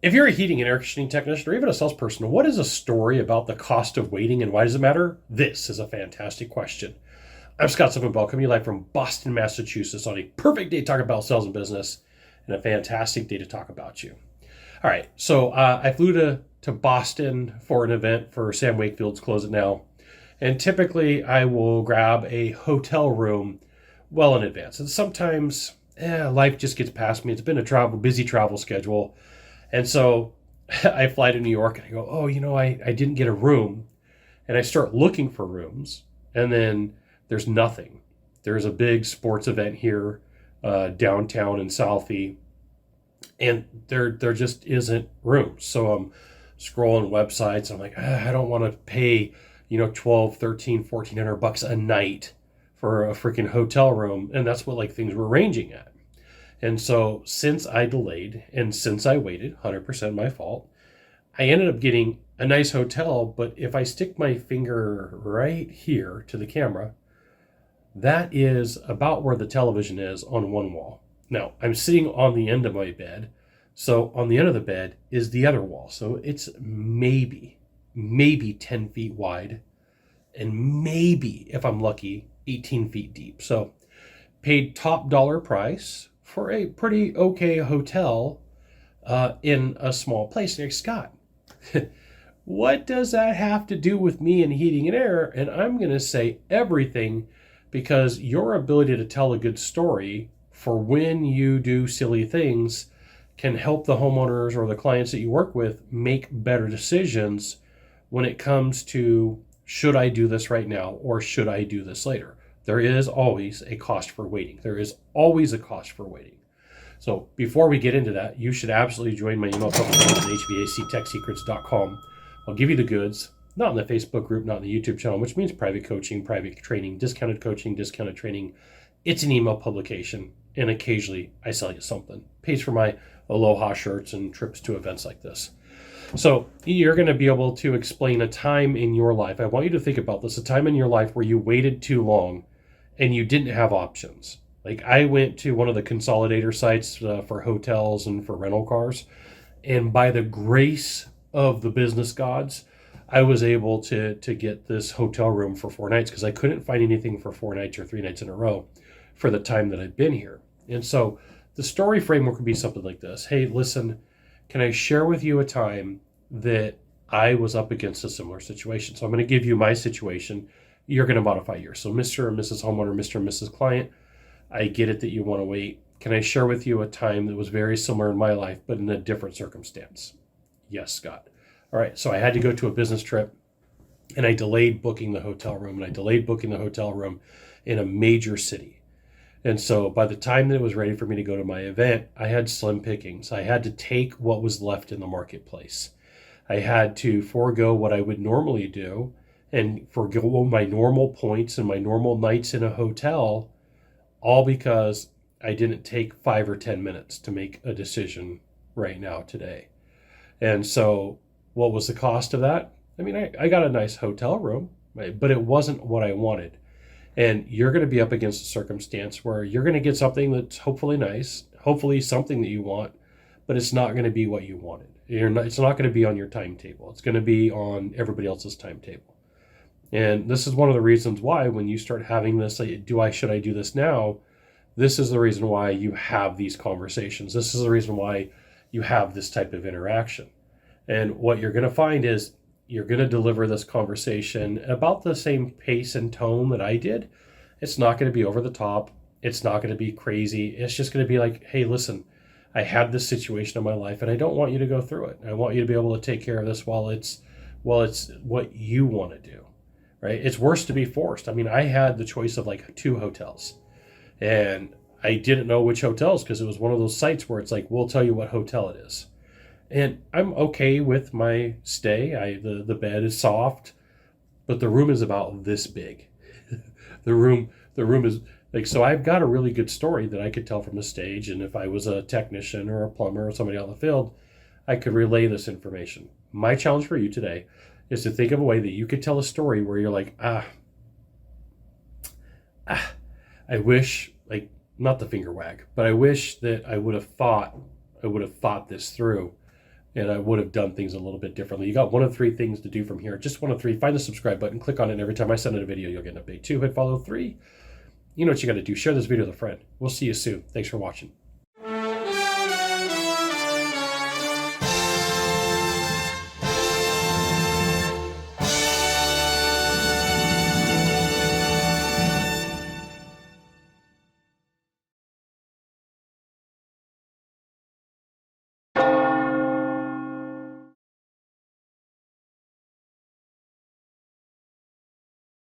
If you're a heating and air conditioning technician or even a salesperson, what is a story about the cost of waiting and why does it matter? This is a fantastic question. I'm Scott Summerville, coming to you live from Boston, Massachusetts on a perfect day to talk about sales and business and a fantastic day to talk about you. All right, so I flew to Boston for an event for Sam Wakefield's Close It Now. And typically I will grab a hotel room well in advance. And sometimes life just gets past me. It's been a busy travel schedule. And so I fly to New York and I go, I didn't get a room. And I start looking for rooms. And then there's nothing. There's a big sports event here downtown in Southie. And there just isn't room. So I'm scrolling websites. I'm like, I don't want to pay, 12, 13, 1400 bucks a night for a freaking hotel room. And that's what like things were ranging at. And so since I delayed and since I waited, 100% my fault, I ended up getting a nice hotel. But if I stick my finger right here to the camera, that is about where the television is on one wall. Now, I'm sitting on the end of my bed. So on the end of the bed is the other wall. So it's maybe 10 feet wide and maybe, if I'm lucky, 18 feet deep. So paid top dollar price for a pretty okay hotel in a small place. Like, Scott, what does that have to do with me and heating and air? And I'm going to say everything, because your ability to tell a good story for when you do silly things can help the homeowners or the clients that you work with make better decisions when it comes to, should I do this right now or should I do this later? There is always a cost for waiting. There is always a cost for waiting. So before we get into that, you should absolutely join my email publication at hvactechsecrets.com. I'll give you the goods, not in the Facebook group, not in the YouTube channel, which means private coaching, private training, discounted coaching, discounted training. It's an email publication, and occasionally I sell you something. Pays for my Aloha shirts and trips to events like this. So you're going to be able to explain a time in your life. I want you to think about this, a time in your life where you waited too long and you didn't have options. Like, I went to one of the consolidator sites for hotels and for rental cars. And by the grace of the business gods, I was able to get this hotel room for 4 nights because I couldn't find anything for 4 nights or 3 nights in a row for the time that I've been here. And so the story framework would be something like this. Hey, listen, can I share with you a time that I was up against a similar situation? So I'm going to give you my situation. You're going to modify yours. So Mr. and Mrs. Homeowner, Mr. and Mrs. Client, I get it that you want to wait. Can I share with you a time that was very similar in my life, but in a different circumstance? Yes, Scott. All right. So I had to go to a business trip and I delayed booking the hotel room, and I delayed booking the hotel room in a major city. And so by the time that it was ready for me to go to my event, I had slim pickings. I had to take what was left in the marketplace. I had to forego what I would normally do and forego my normal points and my normal nights in a hotel, all because I didn't take 5 or 10 minutes to make a decision right now today. And so what was the cost of that? I mean, I got a nice hotel room, right? But it wasn't what I wanted. And you're going to be up against a circumstance where you're going to get something that's hopefully nice, hopefully something that you want, but it's not going to be what you wanted. It's not going to be on your timetable. It's going to be on everybody else's timetable. And this is one of the reasons why when you start having this, like, should I do this now? This is the reason why you have these conversations. This is the reason why you have this type of interaction. And what you're going to find is you're going to deliver this conversation at about the same pace and tone that I did. It's not going to be over the top. It's not going to be crazy. It's just going to be like, hey, listen, I had this situation in my life and I don't want you to go through it. I want you to be able to take care of this while it's what you want to do, right? It's worse to be forced. I mean, I had the choice of like 2 hotels and I didn't know which hotels because it was one of those sites where it's like, we'll tell you what hotel it is. And I'm okay with my stay. The bed is soft, but the room is about this big. the room is like, so I've got a really good story that I could tell from the stage. And if I was a technician or a plumber or somebody out in the field, I could relay this information. My challenge for you today is to think of a way that you could tell a story where you're like, I wish, like, not the finger wag, but I wish that I would have thought this through and I would have done things a little bit differently. You got one of three things to do from here. Just one of three. Find the subscribe button, click on it, and every time I send out a video, you'll get an update. 2, hit follow. 3, you know what you got to do. Share this video with a friend. We'll see you soon. Thanks for watching.